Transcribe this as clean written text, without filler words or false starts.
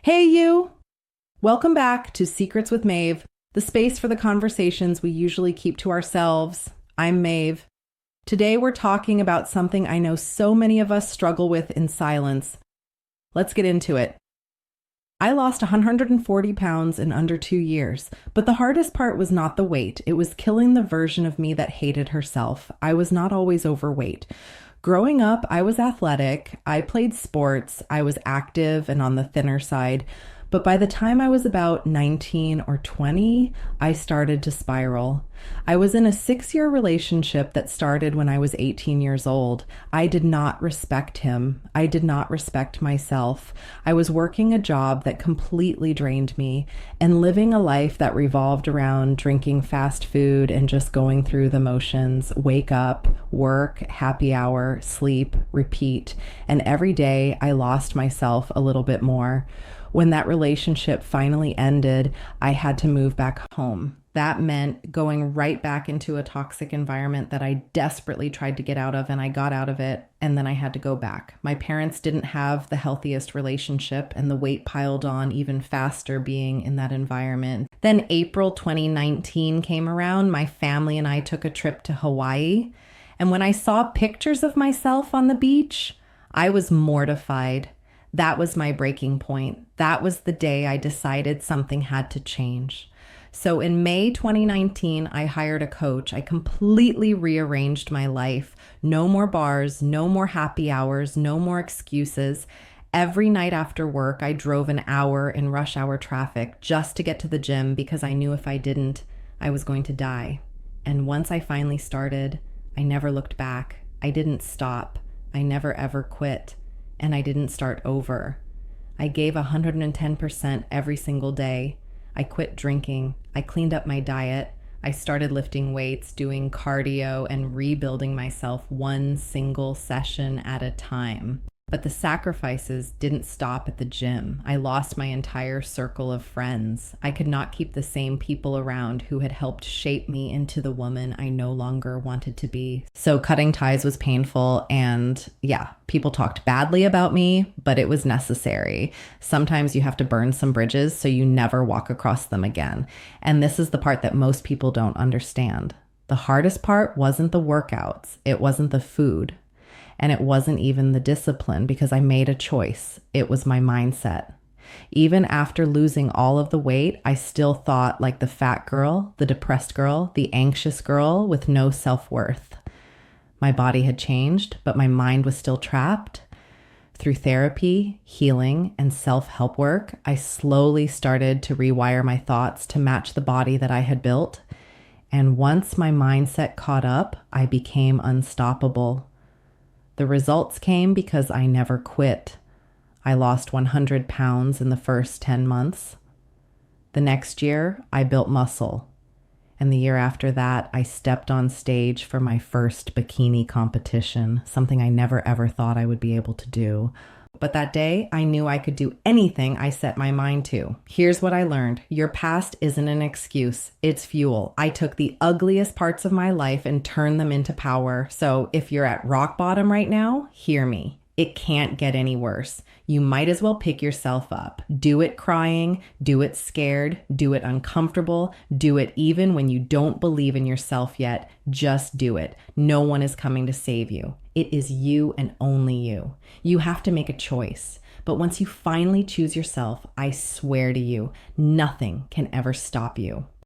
Hey, you! Welcome back to Secrets with Maeve, the space for the conversations we usually keep to ourselves. I'm Maeve. Today we're talking about something I know so many of us struggle with in silence. Let's get into it. I lost 140 pounds in under 2 years, but the hardest part was not the weight. It was killing the version of me that hated herself. I was not always overweight. Growing up, I was athletic, I played sports, I was active and on the thinner side, but by the time I was about 19 or 20, I started to spiral. I was in a 6-year relationship that started when I was 18 years old. I did not respect him. I did not respect myself. I was working a job that completely drained me and living a life that revolved around drinking fast food and just going through the motions. Wake up, work, happy hour, sleep, repeat. And every day I lost myself a little bit more. When that relationship finally ended, I had to move back home. That meant going right back into a toxic environment that I desperately tried to get out of, and I got out of it, and then I had to go back. My parents didn't have the healthiest relationship, and the weight piled on even faster being in that environment. Then April 2019 came around. My family and I took a trip to Hawaii, and when I saw pictures of myself on the beach, I was mortified. That was my breaking point. That was the day I decided something had to change. So in May 2019, I hired a coach. I completely rearranged my life. No more bars, no more happy hours, no more excuses. Every night after work, I drove an hour in rush hour traffic just to get to the gym because I knew if I didn't, I was going to die. And once I finally started, I never looked back. I didn't stop. I never ever quit. And I didn't start over. I gave 110% every single day. I quit drinking. I cleaned up my diet. I started lifting weights, doing cardio, and rebuilding myself one single session at a time. But the sacrifices didn't stop at the gym. I lost my entire circle of friends. I could not keep the same people around who had helped shape me into the woman I no longer wanted to be. So cutting ties was painful, and people talked badly about me, but it was necessary. Sometimes you have to burn some bridges so you never walk across them again. And this is the part that most people don't understand. The hardest part wasn't the workouts. It wasn't the food. And it wasn't even the discipline because I made a choice. It was my mindset. Even after losing all of the weight, I still thought like the fat girl, the depressed girl, the anxious girl with no self-worth. My body had changed, but my mind was still trapped. Through therapy, healing, and self-help work, I slowly started to rewire my thoughts to match the body that I had built. And once my mindset caught up, I became unstoppable. The results came because I never quit. I lost 100 pounds in the first 10 months. The next year, I built muscle. And the year after that, I stepped on stage for my first bikini competition, something I never ever thought I would be able to do. But that day, I knew I could do anything I set my mind to. Here's what I learned. Your past isn't an excuse. It's fuel. I took the ugliest parts of my life and turned them into power. So if you're at rock bottom right now, hear me. It can't get any worse. You might as well pick yourself up. Do it crying, do it scared, do it uncomfortable, do it even when you don't believe in yourself yet. Just do it. No one is coming to save you. It is you and only you. You have to make a choice. But once you finally choose yourself, I swear to you, nothing can ever stop you.